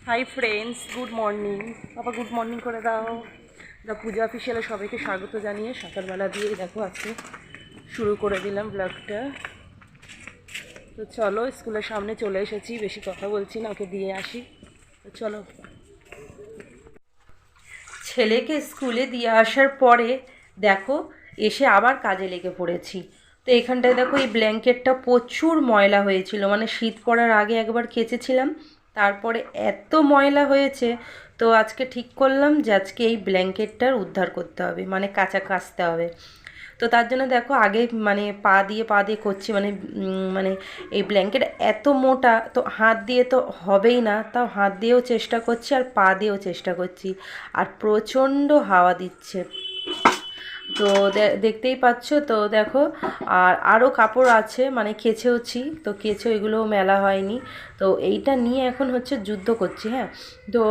Hi friends, good morning. বাবা good morning করে দাও। দ্য পূজা অফিসিয়ালে সবাইকে স্বাগত জানিয়ে সকালবেলা দিয়ে দেখো আজকে শুরু করে দিলাম ব্লগটা। তো চলো, স্কুলের সামনে চলে এসেছি, বেশি কথা বলছি না, ওকে দিয়ে আসি। তো চলো, ছেলেকে স্কুলে দিয়ে আসার পরে দেখো এসে আবার কাজে লেগে পড়েছি। তো এখানটায় দেখো এই ব্ল্যাঙ্কেটটা প্রচুর ময়লা হয়েছিল, মানে শীত পড়ার আগে একবার কেচেছিলাম, তারপরে এত ময়লা হয়েছে। তো আজকে ঠিক করলাম যে আজকে এই ব্ল্যাঙ্কেটটার উদ্ধার করতে হবে, মানে কাচতে হবে। তো তার জন্য দেখো আগে মানে পা দিয়ে করছি, মানে এই ব্ল্যাঙ্কেট এত মোটা, তো হাত দিয়ে তো হবেই না, তাও হাত দিয়েও চেষ্টা করছি আর পা দিয়েও চেষ্টা করছি। আর প্রচণ্ড হাওয়া দিচ্ছে, তো দেখতেই পাচ্ছ। তো দেখো আর আরও কাপড় আছে, মানে কেচেওছি, তো কেচে এগুলোও মেলা হয়নি। তো এইটা নিয়ে এখন হচ্ছে যুদ্ধ করছি। হ্যাঁ, তো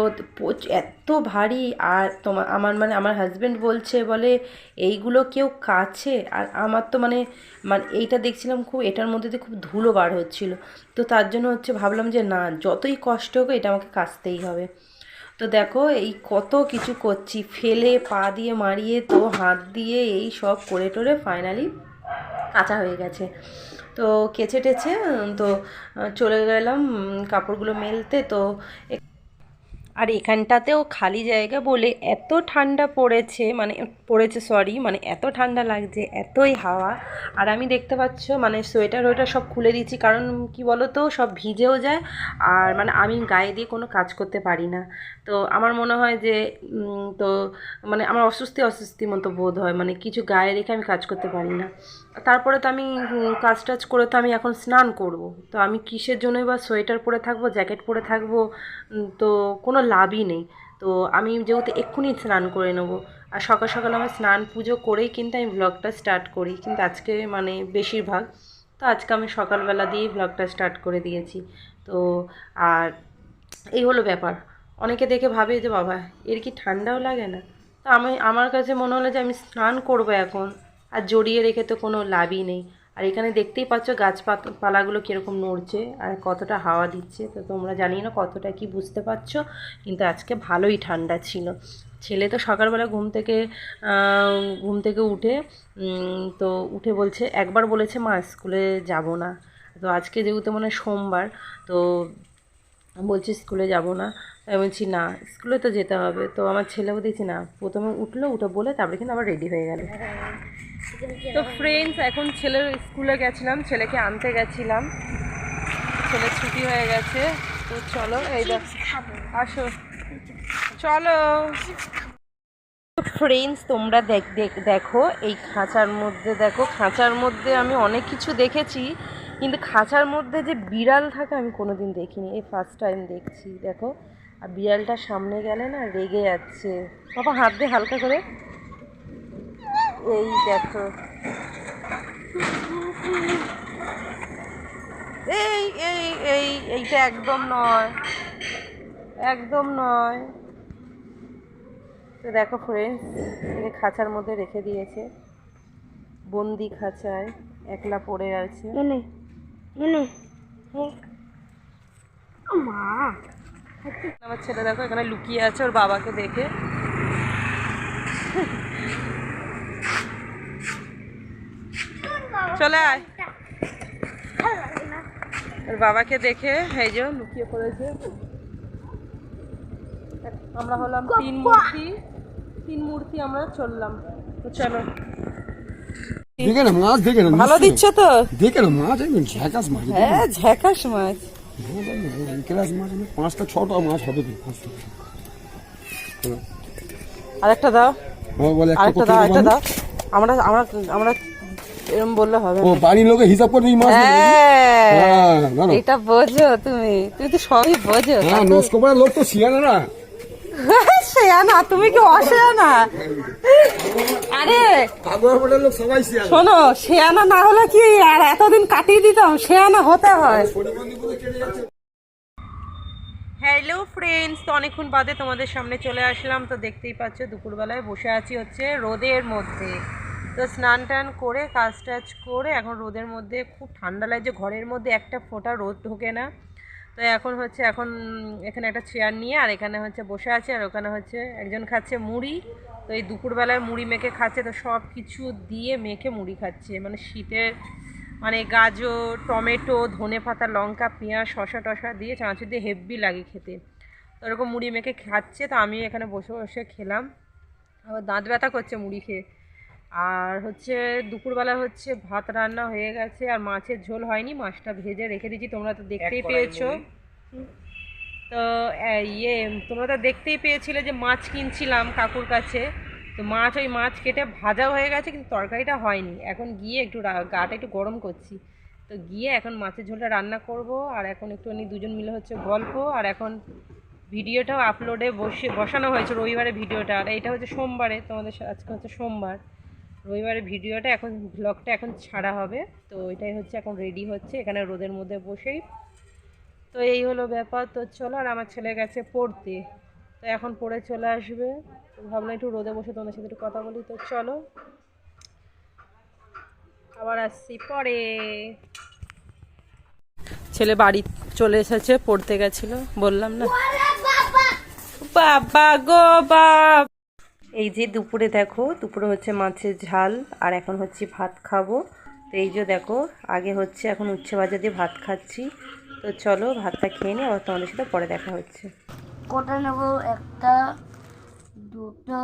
এত ভারী। আর আমার হাজব্যান্ড বলে এইগুলো কেউ কাছে, আর আমার তো মানে মানে এইটা দেখছিলাম খুব, এটার মধ্যে দিয়ে খুব ধুলো বার হচ্ছিল। তো তার জন্য হচ্ছে ভাবলাম যে না, যতই কষ্ট হোক এটা আমাকে কাচতেই হবে। তো দেখো এই কত কিছু করছি, ফেলে পা দিয়ে মারিয়ে, তো হাত দিয়ে এই সব করে টোরে ফাইনালি কাঁচা হয়ে গেছে। তো কেচে টেছে তো চলে গেলাম কাপড়গুলো মেলতে। তো আর এখানটাতেও খালি জায়গা বলে এত ঠান্ডা পড়েছে, এত ঠান্ডা লাগছে, এতই হাওয়া। আর আমি দেখতে পাচ্ছ মানে সোয়েটার সব খুলে দিচ্ছি, কারণ কি বলো তো, সব ভিজেও যায়। আর মানে আমি গায়ে দিয়ে কোনো কাজ করতে পারি না। তো আমার মনে হয় যে তো মানে আমার অস্বস্তি মতো বোধ হয়, মানে কিছু গায়ে রেখে আমি কাজ করতে পারি না। তারপরে তো আমি কাজ টাজ করে তো আমি এখন স্নান করব। তো আমি কিসের জন্যই বা সোয়েটার পরে থাকবো, জ্যাকেট পরে থাকবো, তো কোনো লাভই নেই। তো আমি যেহেতু এক্ষুনি স্নান করে নেব, আর সকাল সকাল আমার স্নান পুজো করেই কিন্তু আমি ব্লগটা স্টার্ট করি, কিন্তু আজকে মানে বেশিরভাগ, তো আজকে আমি সকালবেলা দিয়েই ব্লগটা স্টার্ট করে দিয়েছি। তো আর এই হলো ব্যাপার। অনেকে দেখে ভাবে যে বাবা এর কি ঠান্ডাও লাগে না। তো আমার কাছে মনে হলো যে আমি স্নান করবো এখন, আর জড়িয়ে রেখে তো কোনো লাভই নেই। আর এখানে দেখতেই পাচ্ছ পালাগুলো কীরকম নড়ছে আর কতটা হাওয়া দিচ্ছে। তো তোমরা জানি না কতটা কি বুঝতে পারছো, কিন্তু আজকে ভালোই ঠান্ডা ছিল। ছেলে তো সকালবেলা ঘুম থেকে উঠে তো উঠে বলছে, একবার বলেছে মা স্কুলে যাব না। তো আজকে যেহেতু মানে সোমবার, তো বলছি স্কুলে যাব না। আমি বলছি না, স্কুলে তো যেতে হবে। তো আমার ছেলেও দেখছি না, প্রথমে উঠে বলে তারপরে কিন্তু আবার রেডি হয়ে গেল। তো ফ্রেন্ডস, এখন ছেলের স্কুলে গেছিলাম, ছেলেকে আনতে গেছিলাম, ছেলের ছুটি হয়ে গেছে। তো চলো, এই আসো, চলো ফ্রেন্ডস। তোমরা দেখো এই খাঁচার মধ্যে আমি অনেক কিছু দেখেছি, কিন্তু খাঁচার মধ্যে যে বিড়াল থাকে আমি কোনোদিন দেখিনি, এই ফার্স্ট টাইম দেখছি। দেখো, আর বিড়ালটার সামনে গেলে না রেগে যাচ্ছে। বাবা হাত দিয়ে হালকা করে, এই দেখো, এই এই এই এইটা একদম নয়, একদম নয়। তো দেখো ফ্রেন্ডস, একে খাঁচার মধ্যে রেখে দিয়েছে, বন্দি খাঁচায় একলা পড়ে আছে। আমার ছেলে দেখো এখানে লুকিয়ে আছে ওর বাবাকে দেখে। চলে আয়, ওর বাবাকে দেখে এই যে লুকিয়ে পড়েছে। আমরা হলাম তিন মূর্তি আমরা চললাম। তো চলো, দেখে না মাছ, দেখে না ভালো দিচ্ছে তো, দেখে না মাছ, একদম ঝ্যাকাস মাছ। হ্যাঁ ঝ্যাকাস মাছ, ক্লাস মাছ 5টা 6টা মাছ হবে। আরেকটা দাও, বলে আরেকটা দাও, আরেকটা দাও। আমরা আমরা আমরা এরকম বললে হবে ও, না। বাড়ির লোকে হিসাব করে এই মাছ। এটা বোঝো তুমি তো সবই বোঝো। হ্যাঁ, নস্কোপার লোক তো শিয়ানা না। শেয়ানা, তুমি কি অশেয়ানা? আরে আগরপাড়ার লোক সবাই শিয়ানা। শোনো, শেয়ানা না হলে কি আর এতদিন কাটিয়ে দিতাম, শেয়ানা হতে হয়। হ্যালো ফ্রেন্ডস, তো অনেকক্ষণ বাদে তোমাদের সামনে চলে আসলাম। তো দেখতেই পাচ্ছ দুপুরবেলায় বসে আছি হচ্ছে রোদের মধ্যে। তো স্নান টান করে কাজ টাজ করে এখন রোদের মধ্যে, খুব ঠান্ডা লাগছে, ঘরের মধ্যে একটা ফোঁটা রোদ ঢোকে না। তো এখন এখানে একটা চেয়ার নিয়ে আর এখানে হচ্ছে বসে আছে, আর ওখানে হচ্ছে একজন খাচ্ছে মুড়ি। তো এই দুপুরবেলায় মুড়ি মেখে খাচ্ছে, তো সব কিছু দিয়ে মেখে মুড়ি খাচ্ছে, মানে শীতের মানে গাজর, টমেটো, ধনেপাতা, লঙ্কা, পেঁয়াজ, শসা টসা দিয়ে চানাচুর দিয়ে হেব্বি লাগে খেতে। তো ওরকম মুড়ি মেখে খাচ্ছে, তো আমি এখানে বসে বসে খেলাম। আবার দাঁত ব্যথা করছে মুড়ি খেয়ে। আর হচ্ছে দুপুরবেলা হচ্ছে ভাত রান্না হয়ে গেছে, আর মাছের ঝোল হয়নি, মাছটা ভেজে রেখে দিয়েছি, তোমরা তো দেখতেই পেয়েছো। তো তোমরা তো দেখতেই পেয়েছিলে যে মাছ কিনছিলাম কাকুর কাছে। তো ওই মাছ কেটে ভাজা হয়ে গেছে, কিন্তু তরকারিটা হয়নি। এখন গিয়ে একটু গাটা একটু গরম করছি, তো গিয়ে এখন মাছের ঝোলটা রান্না করব। আর এখন একটুখানি দুজন মিলে হচ্ছে গল্প। আর এখন ভিডিওটাও আপলোডে বসানো হয়েছে রবিবারে ভিডিওটা, আর এটা হচ্ছে সোমবারে, তোমাদের আজকে হচ্ছে সোমবার। রবিবারে ভিডিওটা এখন ব্লগটা এখন ছাড়া হবে। তো এটাই হচ্ছে এখন রেডি হচ্ছে এখানে রোদের মধ্যে বসেই। তো এই হলো ব্যাপার। তো চলো, আর আমার ছেলে গেছে পড়তে, তো এখন পড়ে চলে আসবে। তো ভাবলাম একটু রোদে বসে তোমাদের সাথে একটু কথা বলি। তো চলো, আবার আসছি পরে। ছেলে বাড়ি চলে এসেছে, পড়তে গেছিল, বললাম না। বাবা গো বাপ! এই যে দুপুরে দেখো, দুপুরে হচ্ছে মাছের ঝাল, আর এখন হচ্ছে ভাত খাবো। তো এই যে দেখো, আগে হচ্ছে এখন উচ্ছে ভাজা দিয়ে ভাত খাচ্ছি। তো চলো ভাতটা খেয়ে নিই, আবার তোমাদের সাথে পরে দেখা হচ্ছে। কটা নেব? একটা, দুটো,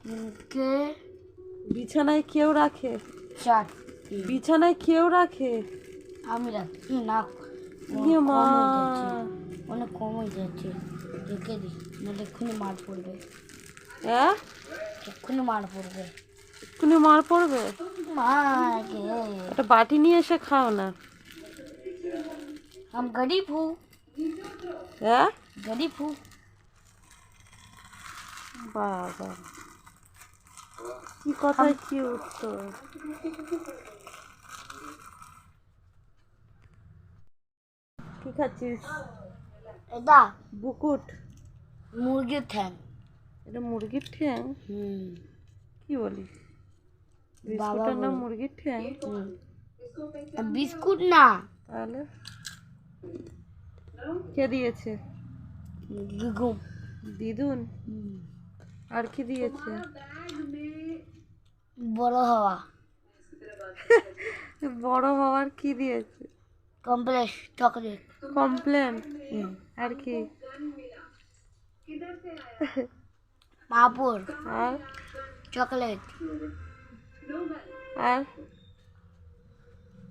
তিনটে, বিছানায় কেউ রাখে? চারটে। বিছানায় কেউ রাখে? আমি রাখি না, ইয়ে মা! অনেক কম হয়ে যাচ্ছে। রেখে দিই, নাহলে এক্ষুনি মার পড়বে। হ্যাঁ, এক্ষুনি মার পড়বে। এক্ষুনি মার পড়বে? মাকে একটা বাটি নিয়ে এসে খাও না। हम गरीब हूँ, হ্যাঁ गरीब हूँ। বাবা, কি কথায় কি উত্তর! কি খাচ্ছিস? এটা বুকুট? মুরগির ঠ্যাং। এটা মুরগির ঠ্যাং? কি বলিস? বিস্কুটের নাম মুরগির ঠ্যাং? বিস্কুট না, তাহলে কে দিয়েছে? গিগুম। দিদুন? আর কি দিয়েছে? বড় হওয়া। বড় হওয়ার কি দিয়েছে? Complex chocolate. কমপ্লেন? আর কি? পাপড়, আর চকলেট। আর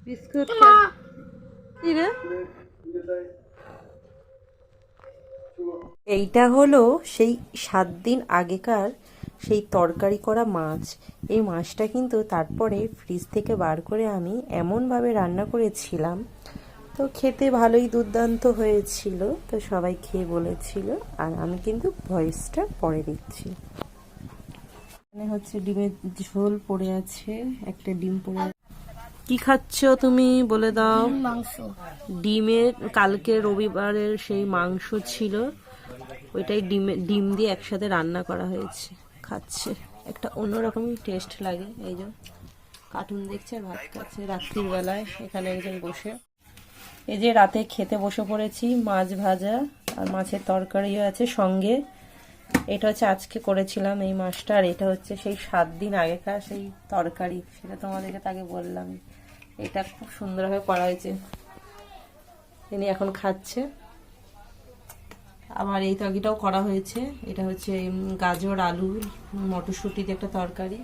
বিস্কুট? কি রে? এইটা হলো সেই 7 দিন আগেকার সেই তরকারি করা মাছ। এই মাছটা কিন্তু তারপরে ফ্রিজ থেকে বার করে আমি এমনভাবে রান্না করেছিলাম, তো খেতে ভালোই দুর্দান্ত হয়েছিল। তো সবাই খেয়ে বলেছিল, আর আমি কিন্তু ভয়েসটা পরে দিচ্ছি। এখানে হচ্ছে ডিমের ঝোল পড়ে আছে, একটা ডিম পড়ে আছে। কি খাচ্ছ তুমি বলে দাও? মাংস। ডিমের কালকে রবিবারের সেই মাংস ছিল, ওইটাই ডিম দিয়ে একসাথে রান্না করা হয়েছে, খাচ্ছে। একটা অন্যরকমই টেস্ট লাগে। এই যে কার্টুন দেখছে আর ভাত খাচ্ছে রাত্রির বেলায় এখানে একজন বসে। এই যে রাতে খেতে বসে পড়েছি, মাছ ভাজা আর মাছের তরকারিও আছে সঙ্গে। এটা হচ্ছে আজকে করেছিলাম এই মাছটা, আর এটা হচ্ছে সেই 7 দিন আগেকার সেই তরকারি, সেটা তোমাদেরকে তাকে বললাম। এটা খুব সুন্দরভাবে করা হয়েছে, তিনি এখন খাচ্ছে। আবার এই তরকারিটাও করা হয়েছে, এটা হচ্ছে গাজর, আলু, মটরশুঁটি দিয়ে একটা তরকারি।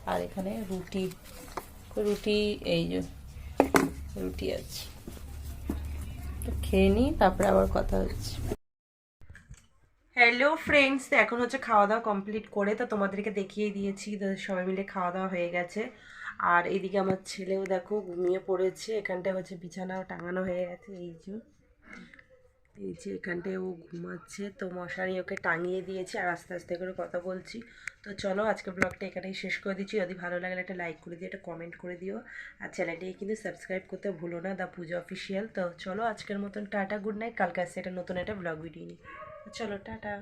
আর এখানে রুটি, এই যে রুটি আছে। তো খেয়ে নিই, তারপরে আবার কথা হচ্ছে। হ্যালো ফ্রেন্ডস, তো এখন হচ্ছে খাওয়া দাওয়া কমপ্লিট করে তো তোমাদেরকে দেখিয়ে দিয়েছি, তো সবাই মিলে খাওয়া দাওয়া হয়ে গেছে। আর এইদিকে আমার ছেলেও দেখো ঘুমিয়ে পড়েছে, এখানটায় হচ্ছে বিছানাও টাঙানো হয়ে গেছে। এই যে এখানটায় ও ঘুমাচ্ছে, তো মশারি ওকে টাঙিয়ে দিয়েছে, আর আস্তে আস্তে করে কথা বলছি। তো চলো আজকে ব্লগটা এখানেই শেষ করে দিচ্ছি। যদি ভালো লাগলে একটা লাইক করে দিও, একটা কমেন্ট করে দিও, আর চ্যানেলটিকে কিন্তু সাবস্ক্রাইব করতে ভুলো না, দ্য পূজা অফিসিয়াল। তো চলো আজকের মতন টাটা, গুড নাইট। কালকে আসছে একটা নতুন একটা ব্লগ ভিডিও নিয়ে। চলো টাটা।